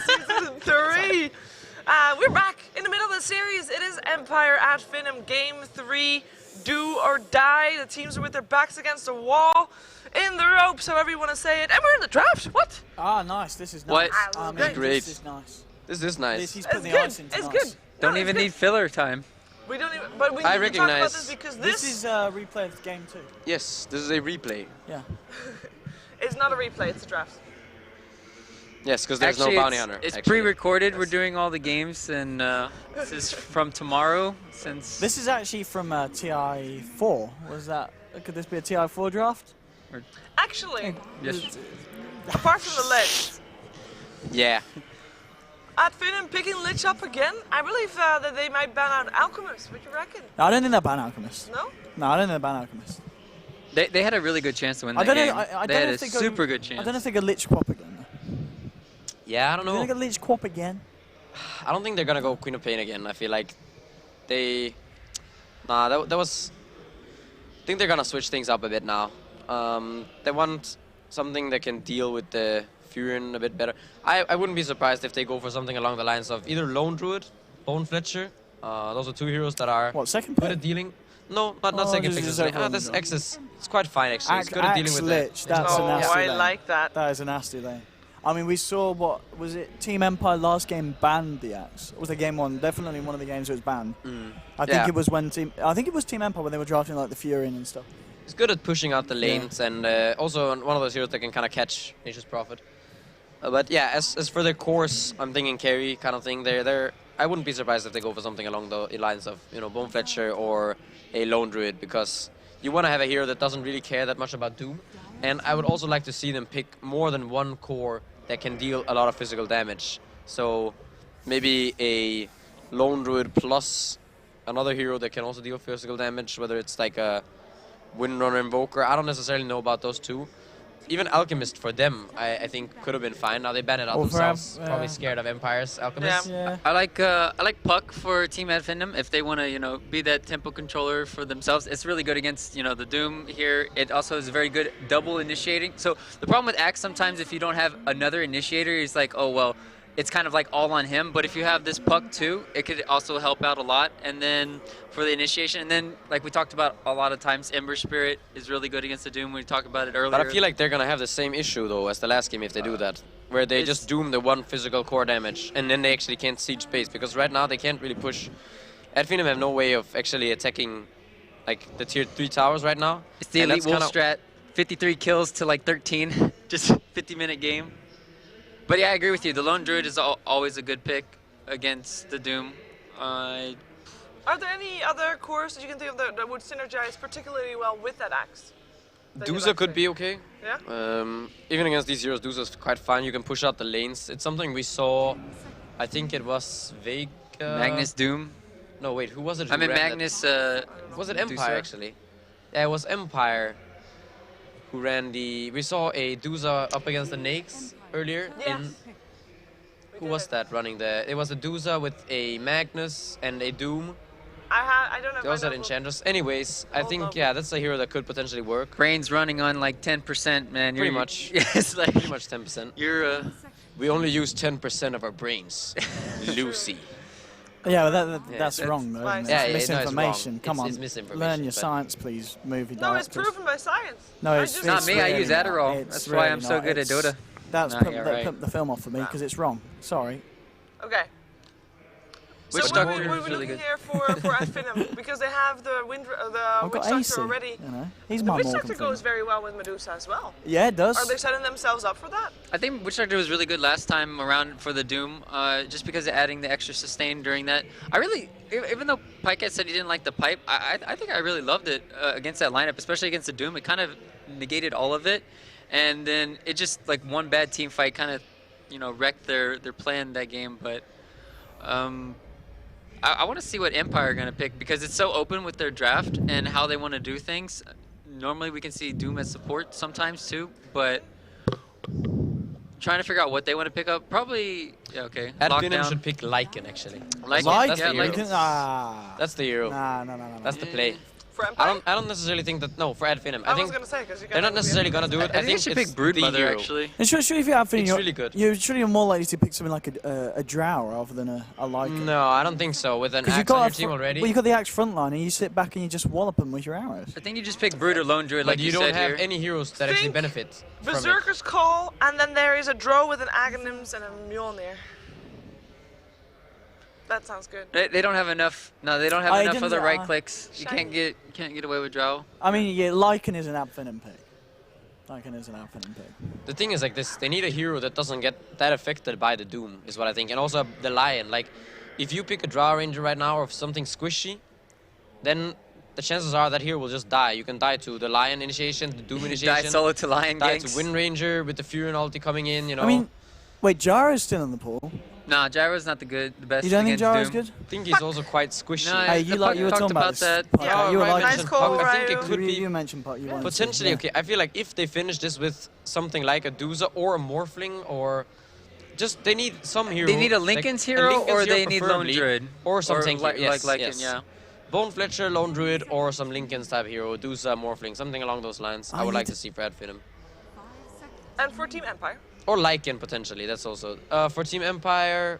Season 3. We're back in the middle of the series. It is Empire at Finem, Game 3. Do or die. The teams are with their backs against the wall, in the ropes, however you want to say it. And we're in the draft. What? Ah, nice. This is nice. What? Great. This is nice. This is nice. He's It's putting the good. ice into It's nice. good. Don't No, even it's need filler time. good. We don't even. But we I need to talk about recognize- this because This is a replay of game 2. Yes, this is a replay. Yeah. it's not a replay. It's a draft. Yes, because there's Actually, no bounty it's, hunter. it's actually. pre-recorded. We're doing all the games, and this is from tomorrow. Since This is actually from TI4. Was that? Could this be a TI4 draft? Actually, yes, apart from the ledge, Yeah. at Finem picking Lich up again, I believe that they might ban out Alchemist. What do you reckon? No, I don't think they're ban Alchemist. No? No, I don't think they're ban Alchemist. they had a really good chance to win I that don't game. know. I They don't had know a if they go, super good chance. I don't know if they go Lich Quap again. Yeah, I don't Do you know. think they go Lich Quap again? I don't think they're gonna go Queen of Pain again. I feel like they. Nah, that was. I think they're gonna switch things up a bit now. They want something that can deal with the Furion a bit better. I wouldn't be surprised if they go for something along the lines of either Lone Druid, Bone Fletcher. Those are two heroes that are What, second good pick? at dealing. No, not Oh, second this pick. is This overall this good. X is it's quite fine actually. It's good at dealing with Lich, the. that's a Oh, nasty I lane. like that. That is a nasty lane. I mean, we saw what was it? Team Empire last game banned the axe. It was the game one? Definitely one of the games it was banned. I think Yeah. it was when it was Team Empire when they were drafting like the Furion and stuff. He's good at pushing out the lanes and also one of those heroes that can kind of catch Nature's Prophet. But yeah, as for their course, I'm thinking carry kind of thing. I wouldn't be surprised if they go for something along the lines of Bone Fletcher or a Lone Druid, because you want to have a hero that doesn't really care that much about Doom. And I would also like to see them pick more than one core that can deal a lot of physical damage. So maybe a Lone Druid plus another hero that can also deal physical damage, whether it's like a Windrunner Invoker. I don't necessarily know about those two. Even Alchemist for them, I think could have been fine. Now they ban it out themselves. Probably scared of Empire's Alchemist. Yeah. I like Puck for Team at Finem if they want to be that tempo controller for themselves. It's really good against the Doom here. It also is very good double initiating. So the problem with Axe sometimes if you don't have another initiator, it's like, oh well, it's kind of like all on him. But if you have this Puck too, it could also help out a lot. And then for the initiation, and then like we talked about a lot of times, Ember Spirit is really good against the Doom. We talked about it earlier. But I feel like they're gonna have the same issue though as the last game if they do that, where they just doom the one physical core damage and then they actually can't siege space, because right now they can't really push. At Finem have no way of actually attacking like the tier 3 towers right now. It's the Elite Wolf strat, 53 kills to like 13, just 50-minute game. But yeah, I agree with you. The Lone Druid is always a good pick against the Doom. Are there any other cores that you can think of that would synergize particularly well with that axe? Duza could be okay. Yeah? Even against these heroes, Duza's quite fine. You can push out the lanes. It's something we saw, I think it was Vega. Magnus Doom. No, wait, who was it? I mean Magnus. Was it Empire Duza? actually? Yeah, it was Empire who ran the. We saw a Duza up against the Nakes earlier. Yes. Who was that running there? It was a Duza with a Magnus and a Doom. I don't know. There was that Enchantress. Anyways, I think that's a hero that could potentially work. Brain's running on like 10%, man. Pretty much. Yes, like Pretty much 10%. You're. We only use 10% of our brains. Lucy. Yeah, but that's wrong though. Fine. Isn't it? Yeah, It's no, it's misinformation. wrong. Come on, It's misinformation, learn your but- science, please, movie No, it's directors. proven by science. No, I it's just- Not me, I really use not. Adderall. It's That's why I'm really so not. good at It's- Dota. That's Nah, put you're the, right. put the film off for me because it's wrong. Sorry. Okay. Which so Doctor we're is really looking good? here for Finem because they have the I've Witch got Doctor AC. already. You know, he's The my Witch more Doctor confident. goes very well with Medusa as well. Yeah, it does. Are they setting themselves up for that? I think Witch Doctor was really good last time around for the Doom, just because of adding the extra sustain during that. I really, even though Pikehead said he didn't like the pipe, I think I really loved it against that lineup, especially against the Doom. It kind of negated all of it, and then it just like one bad team fight kind of, wrecked their plan that game. But I want to see what Empire are going to pick because it's so open with their draft and how they want to do things. Normally we can see Doom as support sometimes too, but trying to figure out what they want to pick up. Probably, yeah, okay. At Finem Lockdown. should pick Lycan actually. Like That's yeah, the like hero. it. That's the hero. Nah. That's the play. For Empire? I don't necessarily think that. No, for Ad Finem. I think was gonna say because they're not necessarily gonna do it. I think they should pick it's Broodmother the hero. actually. And sure, if you have It's really good. you're more likely to pick something like a Drow rather than a Lycan. No, I don't think so. With an Because axe on your team already. Well, you've got the axe frontline, and you sit back and you just wallop them with your arrows. I think you just pick Brood or Lone Druid, But like you don't said have here. any heroes that actually Think benefit from it. Berserker's Call, and then there is a Drow with an Aghanims and a Mjolnir. That sounds good. They don't have enough. No, they don't have enough of the right clicks. You Shiny. can't get away with Drow. I mean, yeah, Lycan is an Ad Finem pick. Lycan is an Ad Finem pick. The thing is like this, they need a hero that doesn't get that affected by the Doom, is what I think. And also the Lion. Like, if you pick a Drow Ranger right now or something squishy, then the chances are that hero will just die. You can die to the Lion initiation, the Doom initiation. Die solo to Lion Die ganks. to Wind Ranger with the Fury and ulti coming in, you know. I mean, wait, Jara's still in the pool. Nah, Gyro's not the best. You don't think against Jara's Doom. good? I think he's also quite squishy. No, Hey, the you Puck were talked talking about this. that. Puck, Yeah, you were right, like, nice call, I think it Ryu. could be you mentioned Puck. You wanted to, potentially yeah. okay. I feel like if they finish this with something like a Dooza or a Morphling or just they need some hero. They need a like, Lincoln's hero, Lincoln's or hero they need Lone preferably, Druid. or something like Lycan, yes. yeah. Bone Fletcher, Lone Druid, or some Lincoln's type hero, Dooza, Morphling, something along those lines. I would like to see for Ad Finem. And for Team Empire? Or Lycan potentially. That's also for Team Empire.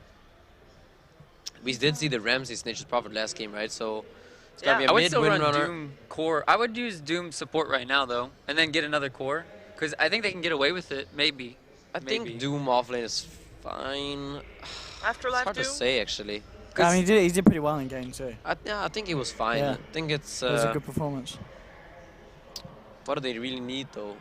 We did see the Ramsey Snitch's Prophet last game, right? So it's gotta be I a would mid still win run runner. Doom core. I would use Doom support right now though, and then get another core, because I think they can get away with it. Maybe. I think Doom offlane is fine. It's Afterlife hard Doom? to say actually. I mean, he did pretty well in game too. Yeah, I think he was fine. Yeah. I think it's. It was a good performance. What do they really need though?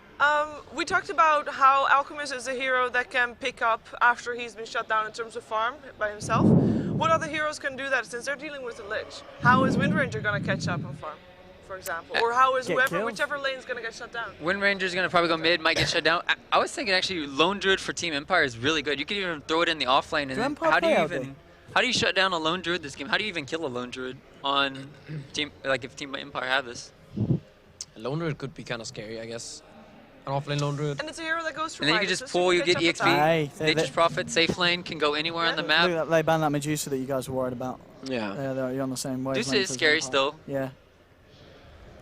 We talked about how Alchemist is a hero that can pick up after he's been shut down in terms of farm by himself. What other heroes can do that since they're dealing with the Lich? How is Wind Ranger going to catch up on farm, for example? Or how is Get killed. whichever lane is going to get shut down? Wind Ranger's gonna probably go mid, might get shut down. I was thinking actually Lone Druid for Team Empire is really good. You could even throw it in the offlane, and then Empire how do you play even how do you shut down a Lone Druid this game? How do you even kill a Lone Druid on Team, like if Team Empire have this? A Lone Druid could be kind of scary, I guess. An offlane Lone Druid. And it's a hero that goes for And then you can Midas, just so pull, you can get catch up EXP, with time. Hey, Nature's Prophet, safe lane, can go anywhere on the Look map. at that, they banned that Medusa that you guys were worried about. Yeah. You're on the same wavelength. This is as scary Empire. still. Yeah.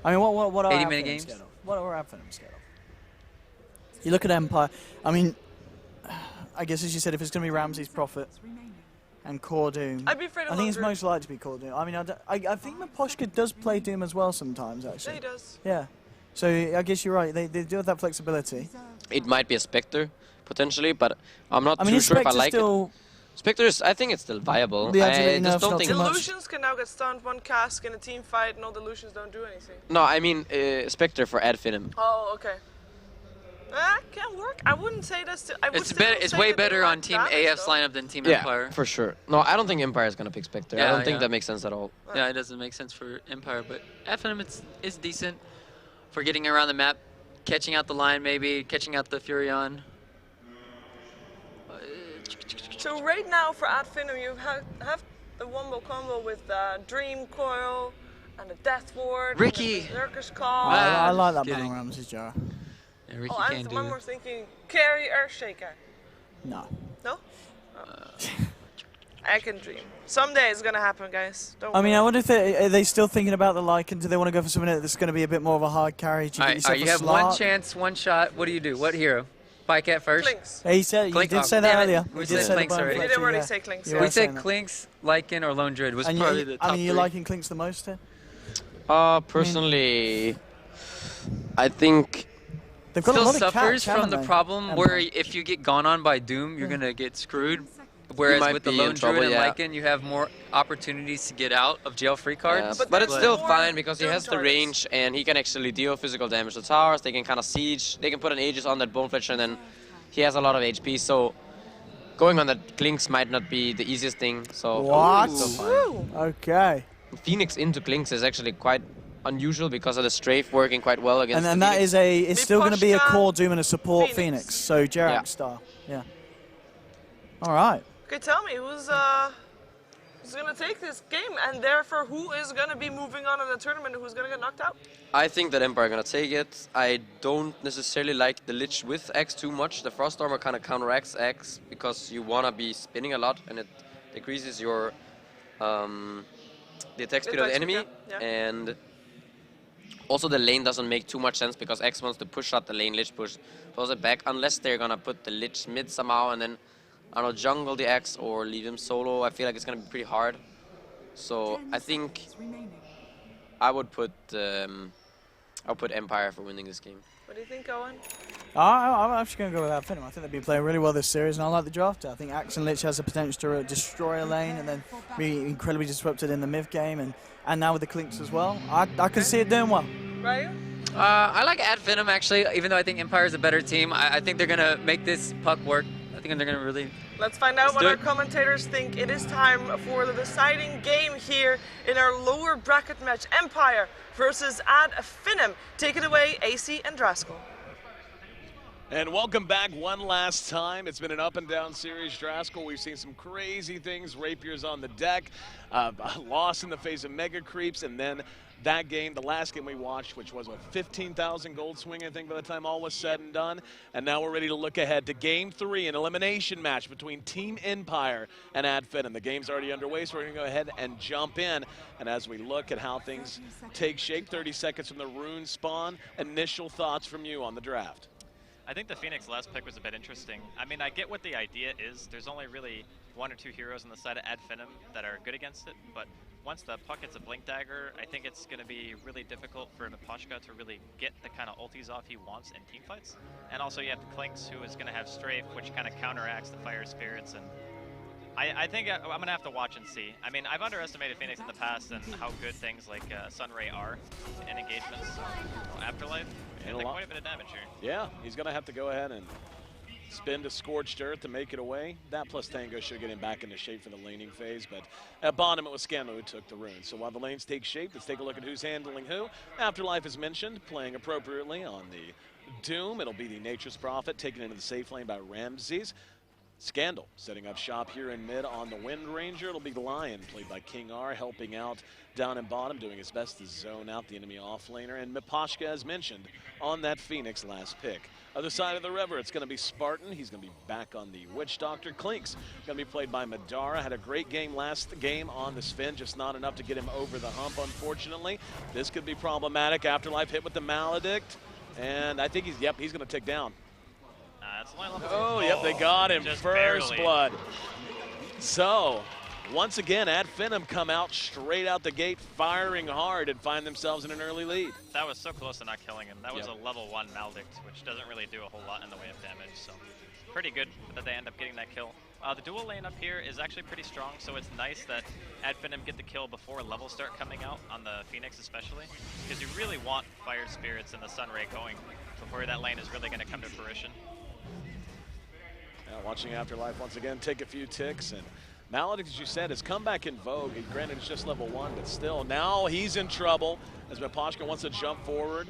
I mean, what are 80 Ad minute Finem games? scared of? What are Ad Finem scared of? You look at Empire. I mean, I guess as you said, if it's going to be Ramsey's Prophet and Core Doom, I'd be afraid of I think it's Lone most likely to be Core Doom. I mean, I think Maposhka does play Doom as well sometimes, Yeah, actually. he does. Yeah. So I guess you're right. They do have that flexibility. It might be a Spectre, potentially, but I'm not I mean, too his sure if I Spectre's like still. it. Spectre, I think it's still viable. The I agility nerf's just don't not think. too much. Illusions can now get stunned one cask in a team fight, and all the illusions don't do anything. No, I mean Spectre for Ad Finem. Oh, okay. That can work. I wouldn't say that's. I would It's still better. It's say way that they better lack on Team damage, AF's though. lineup than Team Yeah, Empire. for sure. No, I don't think Empire is gonna pick Spectre. I Yeah, don't think yeah. that makes sense at all. Yeah, it doesn't make sense for Empire, but FNM it's decent for getting around the map, catching out the line maybe, catching out the Furion. So right now for Ad Finem, you have the wombo combo with Dream Coil and the Death Ward. Ricky! And the Berserker's Call. I like that just kidding. Battle Ramsey's Jar. Yeah, Ricky Oh, I'm can't do one it. more thinking Carry Earthshaker. No. No? I can dream. Someday it's gonna happen, guys. Don't I mean, I worry. wonder if are they still thinking about the Lycan? Do they want to go for something that's going to be a bit more of a hard carry? Do you get yourself you a have slot? one chance, one shot. What do you do? What hero? Bike at first? Clinks. He said, you Clink- did oh, say that damn it. earlier. We You said did say the Clinks Bone already. We Fletcher, did already yeah. say Clinks. You Yeah. were We saying said that. Clinks, Lycan, or Lone Druid was And probably you, the I top mean, you're three. liking Clinks the most here? Personally, I think They've got a Still lot of suffers catch, from haven't the they? problem Empire. where if you get gone on by Doom, you're gonna get screwed. Whereas might with the be in Lone trouble, Druid and yeah. Lycan, you have more opportunities to get out of jail-free cards. But but it's there's still more fine because he Doom has the targets. range and he can actually deal physical damage to towers. They can kind of siege. They can put an Aegis on that Bone Fletcher and then he has a lot of HP. So going on that Clinks might not be the easiest thing. So What? it's still fine. Okay. Phoenix into Clinks is actually quite unusual because of the strafe working quite well against And then the that Phoenix. is it's still going to be a Miposhka, core Doom and a support Phoenix. Phoenix. So Jerax Yeah. style. Yeah. All right. Okay, tell me who's gonna take this game, and therefore who is gonna be moving on in the tournament? Who's gonna get knocked out? I think that Empire are gonna take it. I don't necessarily like the Lich with X too much. The Frost Armor kind of counteracts X because you wanna be spinning a lot and it decreases your the attack speed of the Attack speed, enemy. yeah. And Also, the lane doesn't make too much sense because X wants to push out the lane, Lich pulls it back, unless they're gonna put the Lich mid somehow and then, I don't know, jungle the X or leave him solo. I feel like it's gonna be pretty hard. So I think I would put Empire for winning this game. What do you think, Owen? I'm actually going to go with Finem. I think they've been playing really well this series, and I like the draft. I think Axe and Lich has the potential to destroy a lane and then be incredibly disrupted in the mid game, and now with the Clinks as well. I can see it doing well. Right? I like Finem actually, even though I think Empire is a better team. I think they're gonna make this puck work. I think they're gonna really. Let's find out what our commentators think. It is time for the deciding game here in our lower bracket match. Empire versus Finem. Take it away, AC and Draskell. And welcome back one last time. It's been an up and down series, Draskell. We've seen some crazy things. Rapiers on the deck, a loss in the face of mega creeps, and then that game, the last game we watched, which was a 15,000 gold swing, I think, by the time all was said and done. And now we're ready to look ahead to Game 3, an elimination match between Team Empire and Finem. The game's already underway, so we're going to go ahead and jump in. And as we look at how things take shape, 30 seconds from the rune spawn, initial thoughts from you on the draft. I think the Phoenix last pick was a bit interesting. I mean, I get what the idea is. There's only really 1 or 2 heroes on the side of Finem that are good against it, but once the puck hits a Blink Dagger, I think it's going to be really difficult for Miposhka to really get the kind of ultis off he wants in teamfights. And also you have the Clinks, who is going to have Strafe, which kind of counteracts the Fire Spirits, and I think I'm going to have to watch and see. I mean, I've underestimated Phoenix in the past and how good things like Sunray are in engagements. Afterlife, and quite a bit of damage here. Yeah, he's going to have to go ahead and spin to Scorched Earth to make it away. That plus Tango should get him back into shape for the laning phase, but at bottom it was Scandal who took the rune. So while the lanes take shape, let's take a look at who's handling who. Afterlife is mentioned, playing appropriately on the Doom. It'll be the Nature's Prophet taken into the safe lane by Ramses. Scandal setting up shop here in mid on the Wind Ranger. It'll be Lion, played by King R, helping out down in bottom, doing his best to zone out the enemy offlaner. And Miposhka, as mentioned, on that Phoenix last pick. Other side of the river, it's going to be Spartan. He's going to be back on the Witch Doctor. Clinks going to be played by Madara. Had a great game last game on the Sven, just not enough to get him over the hump, unfortunately. This could be problematic. Afterlife hit with the Maledict, and I think he's going to tick down. Oh, yep, they got him. First barely. Blood. So, once again, Finem come out straight out the gate, firing hard, and find themselves in an early lead. That was so close to not killing him. That was a level 1 Maledict, which doesn't really do a whole lot in the way of damage. So, pretty good that they end up getting that kill. The dual lane up here is actually pretty strong, so it's nice that Finem get the kill before levels start coming out, on the Phoenix especially, because you really want Fire Spirits and the Sunray going before that lane is really going to come to fruition. Watching Afterlife once again take a few ticks, and Maledict, as you said, has come back in vogue. Granted, it's just level 1, but still, now he's in trouble as Miposhka wants to jump forward.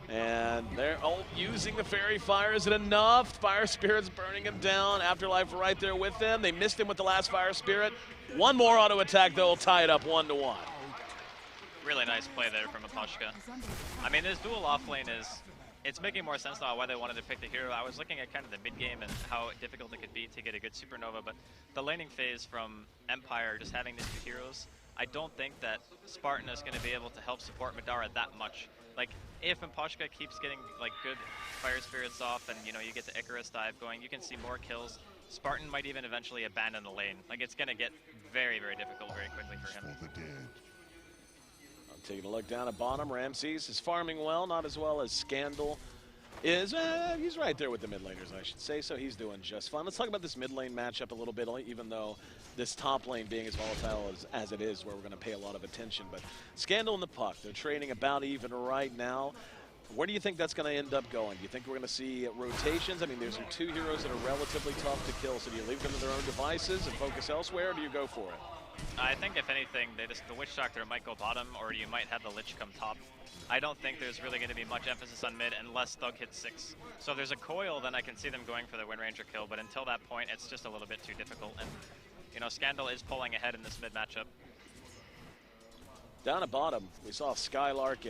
And they're using the Fairy Fire. Is it enough? Fire Spirit's burning him down. Afterlife right there with them. They missed him with the last Fire Spirit. One more auto attack, though, will tie it up 1-1. Really nice play there from Miposhka. I mean, this dual offlane it's making more sense now why they wanted to pick the hero. I was looking at kind of the mid-game and how difficult it could be to get a good Supernova, but the laning phase from Empire, just having these 2 heroes, I don't think that Spartan is going to be able to help support Madara that much. Like, if Miposhka keeps getting, like, good Fire Spirits off and, you know, you get the Icarus dive going, you can see more kills. Spartan might even eventually abandon the lane. Like, it's going to get very, very difficult very quickly for him. Taking a look down at bottom, Ramses is farming well, not as well as Scandal is. He's right there with the mid laners, I should say, so he's doing just fine. Let's talk about this mid lane matchup a little bit, even though this top lane being as volatile as it is, where we're going to pay a lot of attention. But Scandal and the puck, they're trading about even right now. Where do you think that's going to end up going? Do you think we're going to see rotations? I mean, there's 2 heroes that are relatively tough to kill, so do you leave them to their own devices and focus elsewhere, or do you go for it? I think if anything, the Witch Doctor might go bottom, or you might have the Lich come top. I don't think there's really going to be much emphasis on mid unless Thug hits 6. So if there's a coil, then I can see them going for the Wind Ranger kill, but until that point, it's just a little bit too difficult. And, you know, Scandal is pulling ahead in this mid matchup. Down at bottom, we saw Skylark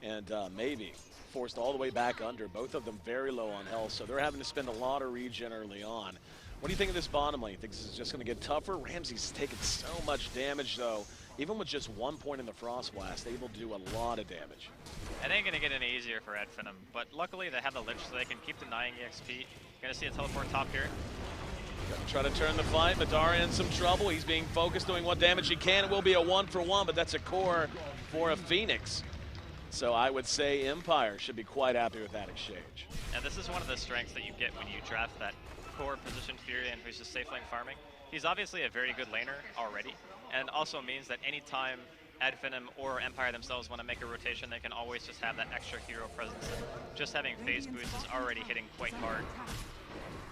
and maybe forced all the way back under. Both of them very low on health, so they're having to spend a lot of regen early on. What do you think of this bottom lane? You think this is just going to get tougher? Ramsey's taken so much damage, though. Even with just 1 point in the Frost Blast, able to do a lot of damage. It ain't going to get any easier for Finem, but luckily they have the Lich so they can keep denying EXP. Going to see a teleport top here. Gonna try to turn the fight. Madara in some trouble. He's being focused, doing what damage he can. It will be a 1-for-1, but that's a core for a Phoenix. So I would say Empire should be quite happy with that exchange. And this is one of the strengths that you get when you draft that core position Furion who's just safe lane farming. He's obviously a very good laner already, and also means that anytime Finem or Empire themselves want to make a rotation, they can always just have that extra hero presence. And just having phase boost is already hitting quite hard.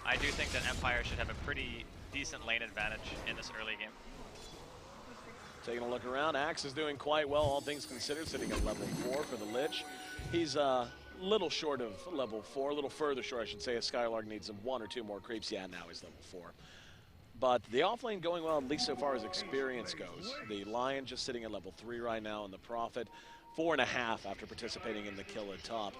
I do think that Empire should have a pretty decent lane advantage in this early game. Taking a look around, Axe is doing quite well, all things considered, sitting at level 4 for the Lich. He's a little short of level 4, a little further short, I should say, as Skylark needs some 1 or 2 more creeps. Yeah, now he's level 4. But the offlane going well, at least so far as experience goes. The Lion just sitting at level 3 right now, and the Prophet 4.5 after participating in the kill at top.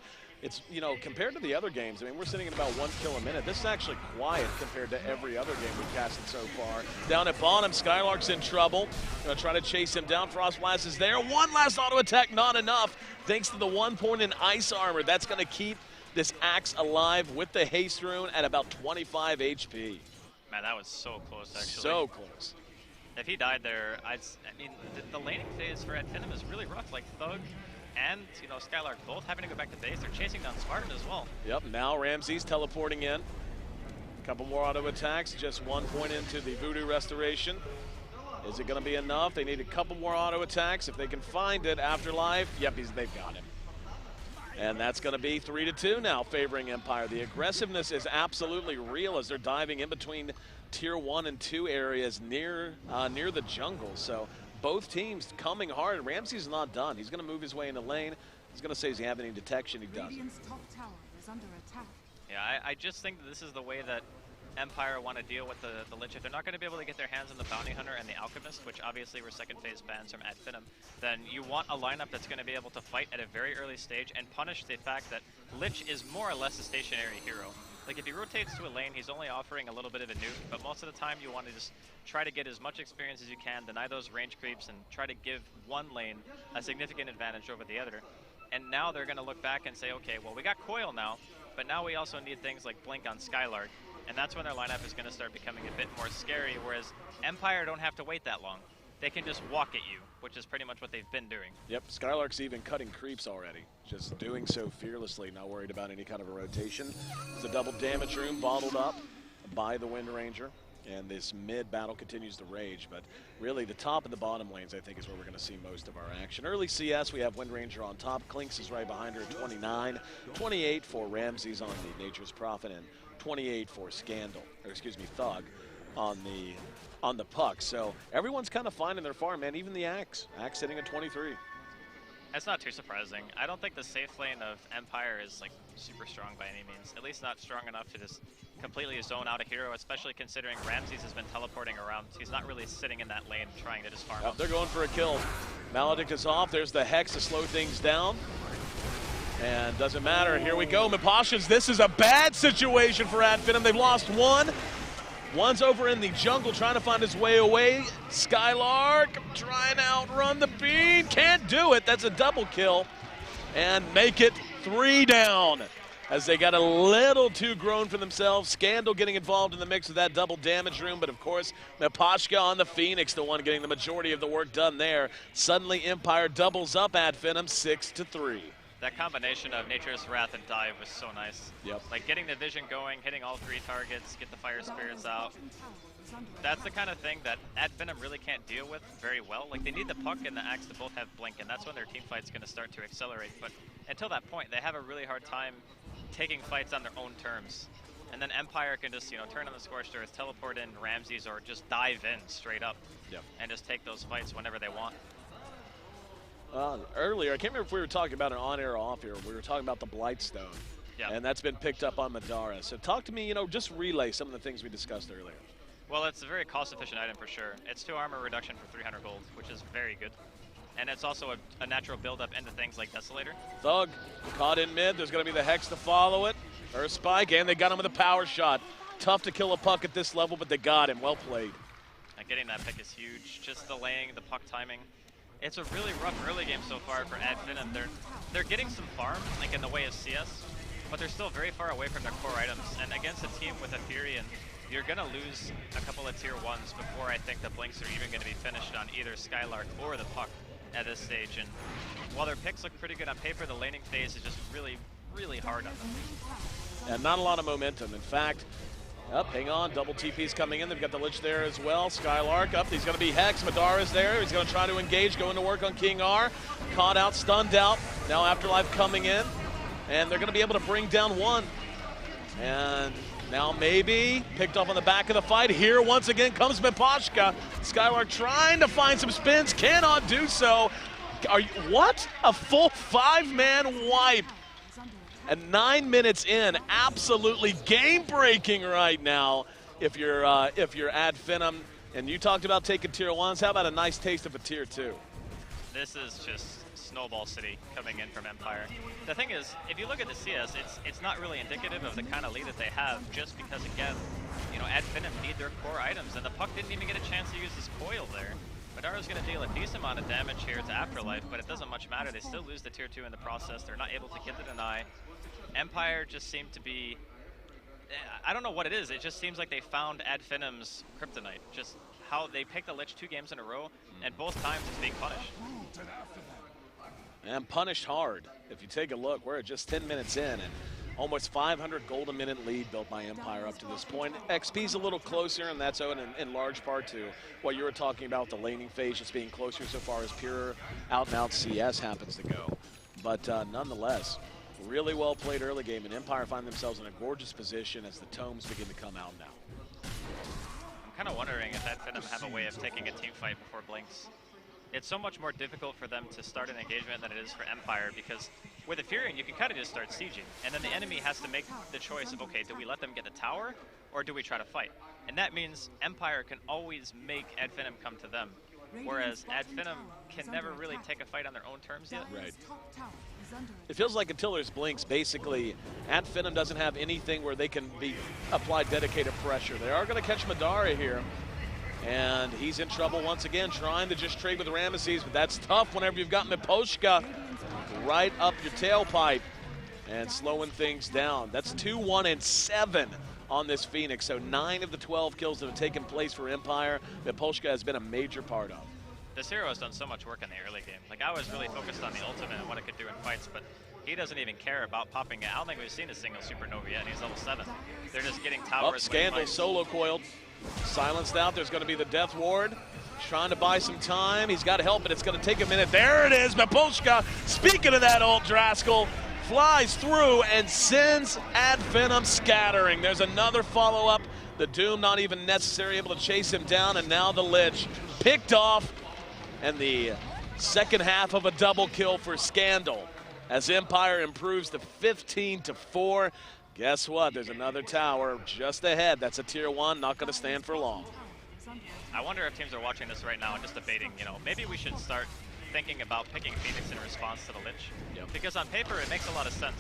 It's, you know, compared to the other games, I mean, we're sitting at about 1 kill a minute. This is actually quiet compared to every other game we've casted so far. Down at bottom, Skylark's in trouble. Gonna try to chase him down. Frost Blast is there. One last auto attack, not enough. Thanks to the 1 point in ice armor. That's gonna keep this Axe alive with the haste rune at about 25 HP. Man, that was so close, actually. So close. If he died there, I mean, the laning phase for Finem is really rough. Like Thug and, you know, Skylark both having to go back to base. They're chasing down Spartan as well. Yep, now Ramsey's teleporting in. A couple more auto attacks, just 1 point into the Voodoo Restoration. Is it going to be enough? They need a couple more auto attacks. If they can find it, Afterlife, yep, they've got him. And that's going to be 3-2 now, favoring Empire. The aggressiveness is absolutely real as they're diving in between tier 1 and 2 areas near the jungle. So both teams coming hard. Ramsey's not done. He's going to move his way in the lane. He's going to say, does he have any detection? He doesn't. Yeah, I just think that this is the way that Empire want to deal with the Lich. If they're not going to be able to get their hands on the Bounty Hunter and the Alchemist, which obviously were second phase bans from Finem, then you want a lineup that's going to be able to fight at a very early stage and punish the fact that Lich is more or less a stationary hero. Like, if he rotates to a lane, he's only offering a little bit of a nuke, but most of the time you want to just try to get as much experience as you can, deny those range creeps, and try to give one lane a significant advantage over the other. And now they're going to look back and say, okay, well, we got Coil now, but now we also need things like Blink on Skylark. And that's when their lineup is going to start becoming a bit more scary, whereas Empire don't have to wait that long. They can just walk at you, which is pretty much what they've been doing. Yep, Skylark's even cutting creeps already. Just doing so fearlessly, not worried about any kind of a rotation. It's a double damage room bottled up by the Wind Ranger. And this mid battle continues to rage, but really the top and the bottom lanes, I think, is where we're going to see most of our action. Early CS, we have Wind Ranger on top. Clinks is right behind her at 29. 28 for Ramses on the Nature's Prophet, and 28 for Thug on the Puck. So everyone's kind of finding their farm, man. Even the Axe sitting at 23. That's not too surprising. I don't think the safe lane of Empire is like super strong by any means. At least not strong enough to just completely zone out a hero, especially considering Ramses has been teleporting around. He's not really sitting in that lane trying to just farm. Yep, they're going for a kill. Maledict is off. There's the Hex to slow things down. And doesn't matter. Here we go. Mipashas, this is a bad situation for Finem. They've lost one. One's over in the jungle trying to find his way away. Skylark trying to outrun the beam. Can't do it. That's a double kill. And make it 3 down as they got a little too grown for themselves. Scandal getting involved in the mix of that double damage room. But, of course, Mipashka on the Phoenix, the one getting the majority of the work done there. Suddenly, Empire doubles up Finem 6-3. That combination of Nature's Wrath and Dive was so nice. Yep. Like getting the vision going, hitting all 3 targets, get the fire spirits out. That's the kind of thing that Finem really can't deal with very well. Like they need the Puck and the Axe to both have Blink, and that's when their team fight's going to start to accelerate. But until that point, they have a really hard time taking fights on their own terms. And then Empire can just, you know, turn on the Scorched Earth, teleport in Ramses, or just dive in straight up. Yep. And just take those fights whenever they want. Earlier, I can't remember if we were talking about it on-air or off-air. We were talking about the Blightstone, and that's been picked up on Madara. So talk to me, you know, just relay some of the things we discussed earlier. Well, it's a very cost-efficient item for sure. It's 2 armor reduction for 300 gold, which is very good. And it's also a natural build-up into things like Desolator. Thug caught in mid. There's going to be the Hex to follow it. Or a Spike, and they got him with a power shot. Tough to kill a puck at this level, but they got him. Well played. And getting that pick is huge. Just delaying the puck timing. It's a really rough early game so far for Ad Finem. They're getting some farm, like in the way of CS, but they're still very far away from their core items. And against a team with a Fury, you're gonna lose a couple of tier 1s before I think the Blinks are even gonna be finished on either Skylark or the puck at this stage. And while their picks look pretty good on paper, the laning phase is just really, really hard on them. And not a lot of momentum. In fact, hang on, double TP's coming in. They've got the Lich there as well. Skylark up, he's gonna be Hex. Madara's there, he's gonna try to engage, going to work on King R. Caught out, stunned out. Now Afterlife coming in, and they're gonna be able to bring down one. And now maybe picked up on the back of the fight. Here once again comes Miposhka. Skylark trying to find some spins, cannot do so. What? A full 5-man wipe. And 9 minutes in, absolutely game-breaking right now. If you're Ad Finem, and you talked about taking tier 1s, how about a nice taste of a tier 2? This is just Snowball City coming in from Empire. The thing is, if you look at the CS, it's not really indicative of the kind of lead that they have, just because, again, you know, Ad Finem need their core items, and the puck didn't even get a chance to use his coil there. Madara's going to deal a decent amount of damage here to Afterlife, but it doesn't much matter. They still lose the tier 2 in the process. They're not able to get the deny. Empire just seemed to be, I don't know what it is. It just seems like they found Ad Finem's kryptonite. Just how they picked the Lich 2 games in a row, and both times it's being punished. And punished hard. If you take a look, we're at just 10 minutes in, and almost 500 gold a minute lead built by Empire up to this point. XP's a little closer, and that's owed in large part to what you were talking about, the laning phase just being closer so far as pure out-and-out CS happens to go. But nonetheless, really well played early game, and Empire find themselves in a gorgeous position as the tomes begin to come out now. I'm kind of wondering if Ad Finem have a way of taking a team fight before Blinks. It's so much more difficult for them to start an engagement than it is for Empire, because with a Fury, you can kind of just start sieging, and then the enemy has to make the choice of, okay, do we let them get the tower, or do we try to fight? And that means Empire can always make Ad Finem come to them, whereas Ad Finem can never really take a fight on their own terms yet. Right. It feels like until there's Blinks, basically, Ad Finem doesn't have anything where they can apply dedicated pressure. They are going to catch Madara here, and he's in trouble once again, trying to just trade with Ramesses, but that's tough whenever you've got Miposhka right up your tailpipe and slowing things down. That's 2-1-7 on this Phoenix, so 9 of the 12 kills that have taken place for Empire, Miposhka has been a major part of. This hero has done so much work in the early game. Like, I was really focused on the ultimate and what it could do in fights, but he doesn't even care about popping it. I don't think we've seen a single supernova yet, and he's level 7. They're just getting towers. Scandal solo coiled, silenced out. There's going to be the Death Ward. Trying to buy some time. He's got to help, but it's going to take a minute. There it is, Miposhka. Speaking of that old Draskell, flies through and sends Ad Finem scattering. There's another follow-up. The Doom not even necessary, able to chase him down, and now the Lich picked off, and the second half of a double kill for Scandal as Empire improves to 15-4. Guess what? There's another tower just ahead. That's a tier 1, not going to stand for long. I wonder if teams are watching this right now and just debating, you know, maybe we should start thinking about picking Phoenix in response to the Lich. Yep. Because on paper, it makes a lot of sense.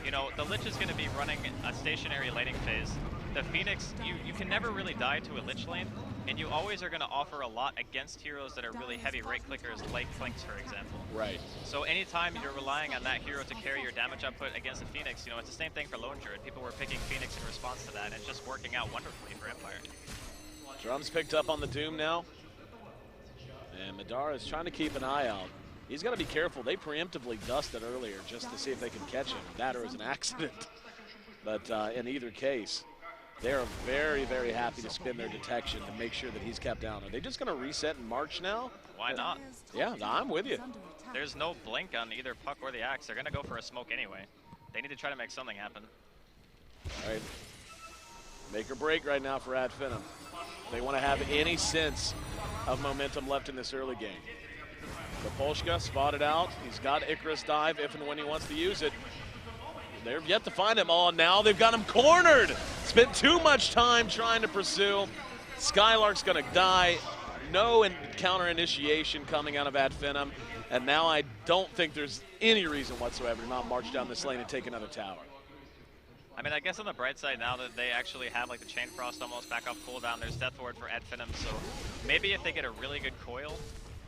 You know, the Lich is going to be running a stationary laning phase. The Phoenix, you can never really die to a Lich lane, and you always are going to offer a lot against heroes that are really heavy right clickers, like Flinks, for example. Right. So anytime you're relying on that hero to carry your damage output against a Phoenix, you know, it's the same thing for Lone Druid. People were picking Phoenix in response to that, and it's just working out wonderfully for Empire. Drums picked up on the Doom now. And Madara is trying to keep an eye out. He's got to be careful. They preemptively dusted earlier just to see if they could catch him. That or as an accident. But in either case, they're very, very happy to spin their detection to make sure that he's kept down. Are they just going to reset and march now? Why not? Yeah, I'm with you. There's no blink on either Puck or the Axe. They're going to go for a smoke anyway. They need to try to make something happen. All right. Make or break right now for Ad Finem. They want to have any sense of momentum left in this early game. Miposhka spotted out. He's got Icarus dive if and when he wants to use it. They're yet to find him. Oh, now they've got him cornered. Spent too much time trying to pursue. Skylark's going to die. No counter initiation coming out of Ad Finem. And now I don't think there's any reason whatsoever to not march down this lane and take another tower. I mean, I guess on the bright side now that they actually have like the Chain Frost almost back off cooldown, there's Death Ward for Finem, so maybe if they get a really good coil,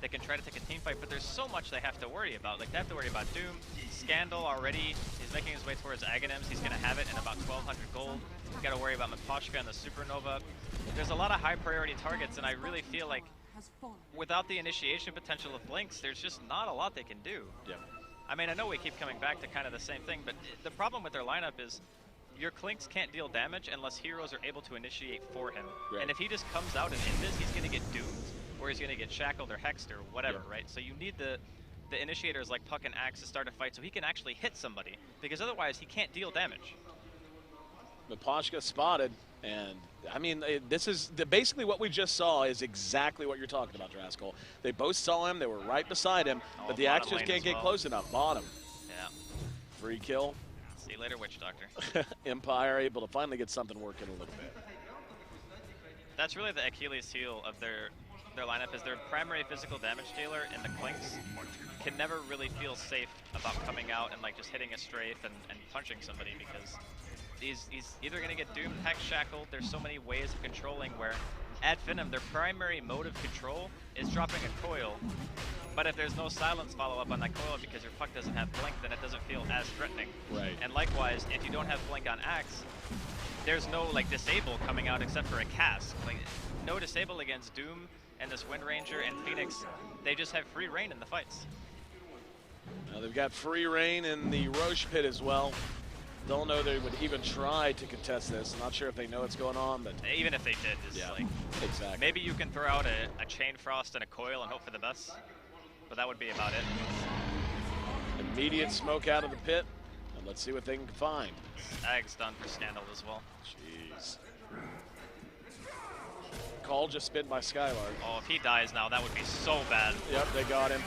they can try to take a team fight, but there's so much they have to worry about. Like, they have to worry about Doom, Scandal already, he's making his way towards Aghanims, he's gonna have it in about 1200 gold. He's gotta worry about Miposhka and the Supernova. There's a lot of high priority targets, and I really feel like without the initiation potential of Blinks, there's just not a lot they can do. Yep. I mean, I know we keep coming back to kind of the same thing, but the problem with their lineup is your Clinks can't deal damage unless heroes are able to initiate for him. Right. And if he just comes out and invis, he's gonna get doomed, or he's gonna get shackled or hexed or whatever, Yep. right? So you need the initiators like Puck and Axe to start a fight so he can actually hit somebody, because otherwise he can't deal damage. Miposhka spotted, and I mean, this is basically what we just saw is exactly what you're talking about, Draskol. They both saw him, they were right beside him, but the Axe just can't get close enough. Bottom. Yeah. Free kill. See you later, Witch Doctor. Empire able to finally get something working a little bit. That's really the Achilles heel of their lineup, is their primary physical damage dealer in the Clinks can never really feel safe about coming out and like just hitting a strafe and punching somebody, because he's either going to get doomed, hex shackled. There's so many ways of controlling where at Finem, their primary mode of control is dropping a coil. But if there's no silence follow-up on that coil because your Puck doesn't have Blink, then it doesn't feel as threatening. Right. And likewise, if you don't have Blink on Axe, there's no like disable coming out except for a cast. Like, no disable against Doom and this Wind Ranger and Phoenix. They just have free reign in the fights. Now they've got free reign in the Roche pit as well. Don't know they would even try to contest this. I'm not sure if they know what's going on, but Even if they did, it's like, exactly. maybe you can throw out a Chain Frost and a coil and hope for the best, but that would be about it. Immediate smoke out of the pit, and let's see what they can find. Ag's done for Scandal as well. Jeez. Call just spin by Skylark. Oh, if he dies now, that would be so bad. Yep, they got him.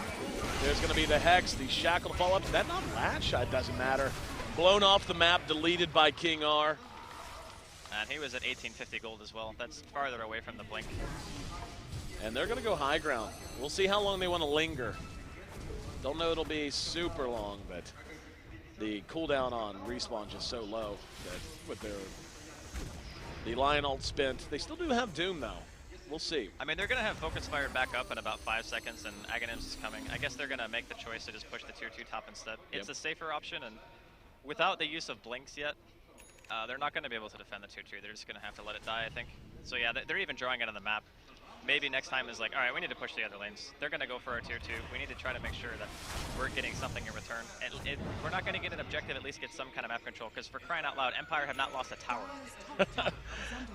There's going to be the Hex, the Shackle follow-up. Did that not latch? It doesn't matter. Blown off the map, deleted by King R. And he was at 1850 gold as well. That's farther away from the Blink. And they're going to go high ground. We'll see how long they want to linger. Don't know it'll be super long, but the cooldown on respawn just so low that with the Lion ult spent, they still do have Doom though. We'll see. I mean, they're going to have Focus Fire back up in about 5 seconds, and Aghanims is coming. I guess they're going to make the choice to just push the tier 2 top instead. It's a safer option, and without the use of Blinks yet, they're not going to be able to defend the tier 2. They're just going to have to let it die, I think. So yeah, they're even drawing it on the map. Maybe next time is like, all right, we need to push the other lanes. They're going to go for our tier 2. We need to try to make sure that we're getting something in return. And if we're not going to get an objective, at least get some kind of map control, because for crying out loud, Empire have not lost a tower.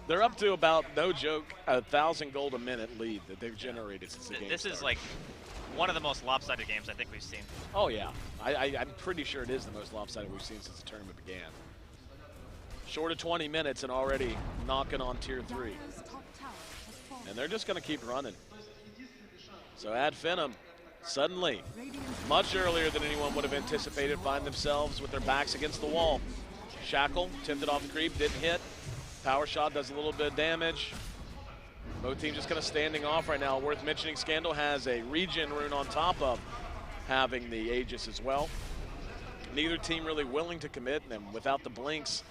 They're up to about, no joke, 1,000 gold a minute lead that they've generated since the game This started. is like one of the most lopsided games I think we've seen. Oh yeah, I'm pretty sure it is the most lopsided we've seen since the tournament began. Short of 20 minutes and already knocking on tier 3. And they're just going to keep running. So Ad Finem, suddenly, much earlier than anyone would have anticipated, find themselves with their backs against the wall. Shackle, tempted off the creep, didn't hit. Power shot does a little bit of damage. Both teams just kind of standing off right now. Worth mentioning, Scandal has a regen rune on top of having the Aegis as well. Neither team really willing to commit, and without the Blinks.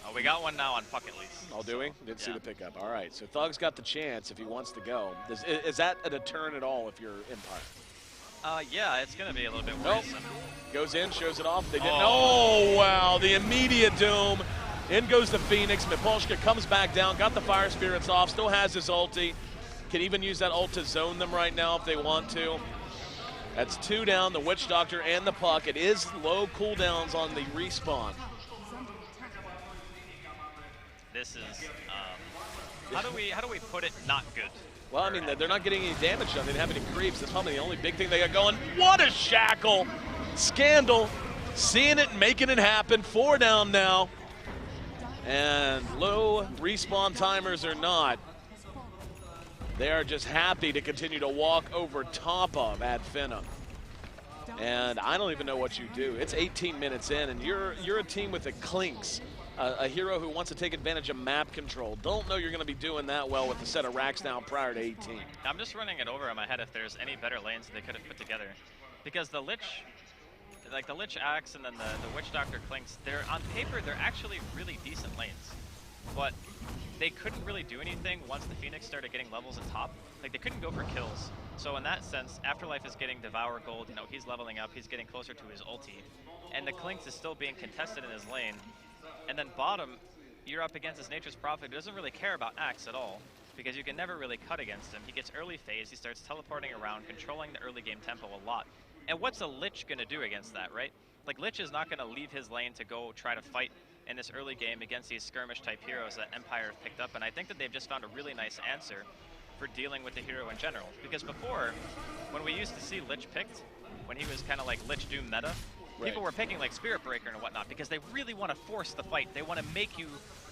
Oh, we got one now on Puck at least. Oh, do we? Didn't see the pickup. All right, so Thug's got the chance if he wants to go. Is that a deterrent at all if you're Empire? Yeah, it's going to be a little bit Nope. worrisome. Goes in, shows it off. They didn't. Oh, wow, the immediate Doom. In goes the Phoenix. Miposhka comes back down, got the Fire Spirits off, still has his ulti. Can even use that ult to zone them right now if they want to. That's 2 down, the Witch Doctor and the Puck. It is low cooldowns on the respawn. This is, how do we put it not good? Well, I mean, they're not getting any damage done. They didn't have any creeps. That's probably the only big thing they got going. What a shackle! Scandal, seeing it, making it happen. 4 down now. And low respawn timers or not, they are just happy to continue to walk over top of Ad Finem. And I don't even know what you do. It's 18 minutes in, and you're a team with the Clinks, a hero who wants to take advantage of map control. Don't know you're going to be doing that well with a set of racks down prior to 18. I'm just running it over in my head if there's any better lanes that they could have put together. Because the Lich, like the Lich Axe and then the Witch Doctor Clinks, they're on paper, they're actually really decent lanes. But they couldn't really do anything once the Phoenix started getting levels in top. Like, they couldn't go for kills. So in that sense, Afterlife is getting Devour Gold, you know, he's leveling up, he's getting closer to his ulti. And the Clinks is still being contested in his lane. And then bottom, you're up against his Nature's Prophet, who doesn't really care about Axe at all, because you can never really cut against him. He gets early phase, he starts teleporting around, controlling the early game tempo a lot. And what's a Lich gonna do against that, right? Like, Lich is not gonna leave his lane to go try to fight in this early game against these skirmish type heroes that Empire have picked up, and I think that they've just found a really nice answer for dealing with the hero in general. Because before, when we used to see Lich picked, when he was kind of like Lich Doom meta, people were picking like Spirit Breaker and whatnot because they really want to force the fight. They want to make you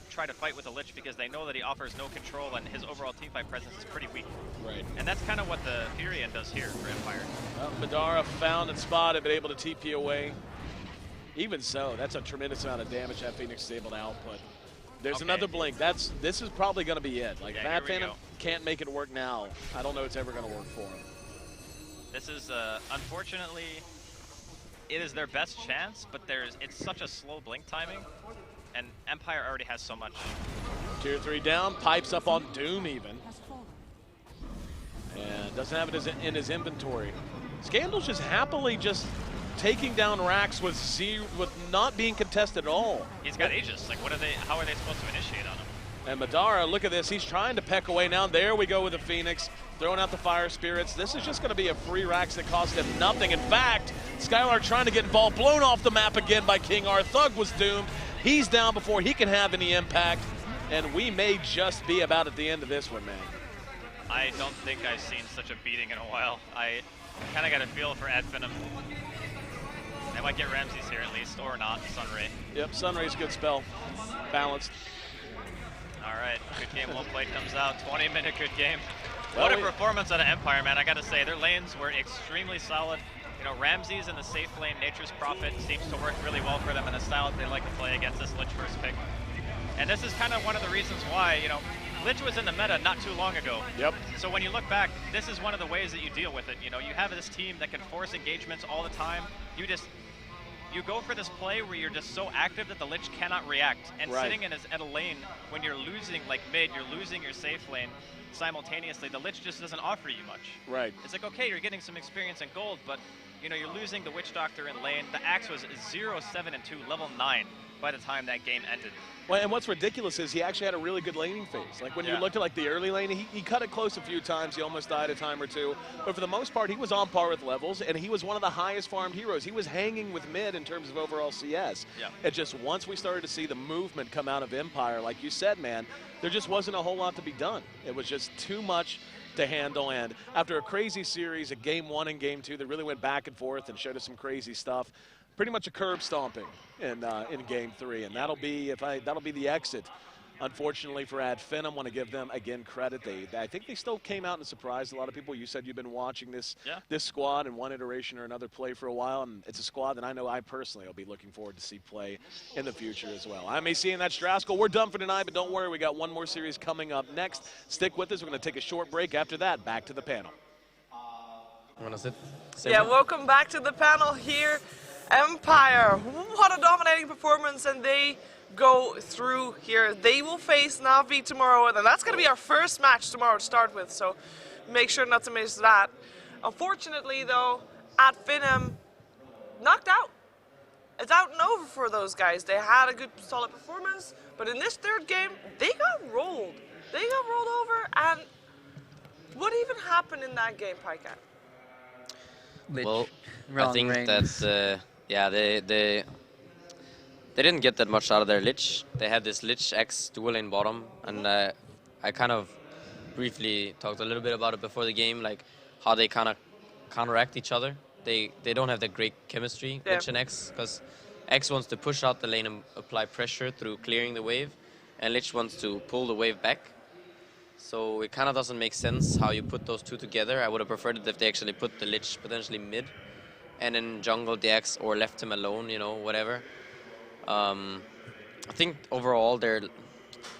try to fight with a Lich because they know that he offers no control and his overall teamfight presence is pretty weak. Right. And that's kind of what the Furion does here for Empire. Well, Madara found and spotted, but able to TP away. Even so, that's a tremendous amount of damage that Phoenix is able to output. There's another blink. This is probably going to be it. Like, if that Phantom can't make it work now, I don't know it's ever going to work for him. This is, unfortunately, it is their best chance, but it's such a slow blink timing, and Empire already has so much. Tier 3 down, pipes up on Doom even. And doesn't have it in his inventory. Scandal's just happily just taking down Rax with not being contested at all. He's got Aegis. Like, how are they supposed to initiate on him? And Madara, look at this. He's trying to peck away now. There we go with the Phoenix, throwing out the Fire Spirits. This is just going to be a free Rax that cost him nothing. In fact, Skylar trying to get involved, blown off the map again by King R. Thug was doomed. He's down before he can have any impact. And we may just be about at the end of this one, man. I don't think I've seen such a beating in a while. I kind of got a feel for Finem. They might get Ramses here at least, or not, Sunray. Yep, Sunray's a good spell. Balanced. All right, good game, well played comes out. 20-minute good game. What a performance out of Empire, man. I got to say, their lanes were extremely solid. You know, Ramses in the safe lane, Nature's Prophet, seems to work really well for them in the style that they like to play against this Lich first pick. And this is kind of one of the reasons why, you know, Lich was in the meta not too long ago. Yep. So when you look back, this is one of the ways that you deal with it. You know, you have this team that can force engagements all the time. You go for this play where you're just so active that the Lich cannot react. And sitting at a lane when you're losing, like mid, you're losing your safe lane simultaneously, the Lich just doesn't offer you much. Right. It's like, okay, you're getting some experience and gold, but you know, you're losing the Witch Doctor in lane. The Axe was 0, 7, and 2, level 9 by the time that game ended. Well, and what's ridiculous is he actually had a really good laning phase. Like when you looked at like the early lane, he cut it close a few times. He almost died a time or two. But for the most part, he was on par with levels, and he was one of the highest farmed heroes. He was hanging with mid in terms of overall CS. Yeah. It just, once we started to see the movement come out of Empire, like you said, man, there just wasn't a whole lot to be done. It was just too much to handle, and after a crazy series of Game 1 and Game 2 that really went back and forth and showed us some crazy stuff, pretty much a curb stomping in Game 3, and that'll be the exit. Unfortunately for Finem, want to give them again credit. I think they still came out and surprised a lot of people. You said you've been watching this squad in one iteration or another play for a while, and it's a squad that I know I personally will be looking forward to see play in the future as well. I'm AC, and that's Straskell. We're done for tonight, but don't worry, we got one more series coming up next. Stick with us. We're going to take a short break. After that, back to the panel. Want to sit? Yeah, welcome back to the panel here. Empire, what a dominating performance, and they go through here. They will face Na'Vi tomorrow, and that's going to be our first match tomorrow to start with, so make sure not to miss that. Unfortunately, though, Finem knocked out. It's out and over for those guys. They had a good, solid performance, but in this third game, they got rolled. They got rolled over, and what even happened in that game, Pycat? Well, I think that they didn't get that much out of their Lich. They had this Lich X dual lane bottom, and I kind of briefly talked a little bit about it before the game, like how they kind of counteract each other. They don't have that great chemistry, Lich and X, because X wants to push out the lane and apply pressure through clearing the wave, and Lich wants to pull the wave back. So it kind of doesn't make sense how you put those two together. I would have preferred it if they actually put the Lich potentially mid, and then jungled the X or left him alone, you know, whatever. I think overall their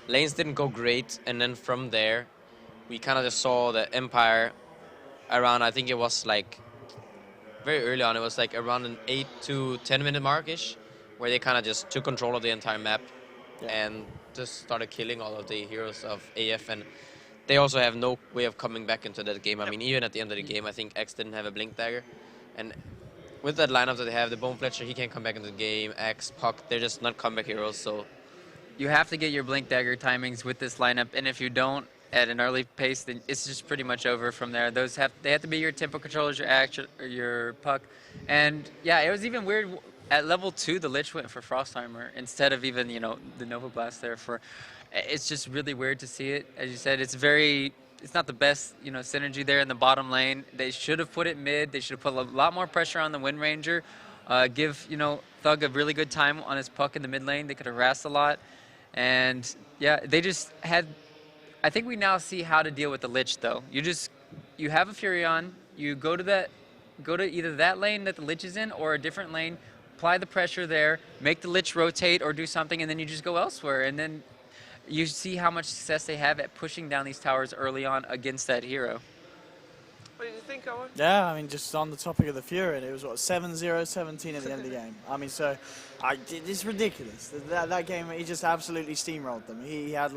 lanes didn't go great, and then from there we kind of just saw the Empire around, I think it was like very early on. It was like around an 8 to 10 minute mark-ish, where they kind of just took control of the entire map and just started killing all of the heroes of AF. And they also have no way of coming back into that game. I mean, even at the end of the game, I think X didn't have a Blink Dagger. And with that lineup that they have, the Bone Fletcher, he can't come back into the game. X, Puck, they're just not comeback heroes. So You have to get your Blink Dagger timings with this lineup, and if you don't at an early pace, then it's just pretty much over from there. They have to be your tempo controllers, your action, or your Puck. And yeah, it was even weird. At level 2, the Lich went for Frostheimer instead of even, the Nova Blast there for. It's just really weird to see it. As you said, it's not the best, synergy there in the bottom lane. They should have put it mid. They should have put a lot more pressure on the Wind Ranger. Give, Thug a really good time on his Puck in the mid lane. They could have harassed a lot. And yeah, they just had. I think we now see how to deal with the Lich, though. You have a Furion. You go to either that lane that the Lich is in or a different lane. Apply the pressure there, make the Lich rotate or do something, and then you just go elsewhere. And then you see how much success they have at pushing down these towers early on against that hero. What do you think, Owen? Yeah, I mean, just on the topic of the Fury, it was, 7-0, 17 at the end of the game. I mean, so it's ridiculous. That game, he just absolutely steamrolled them. He had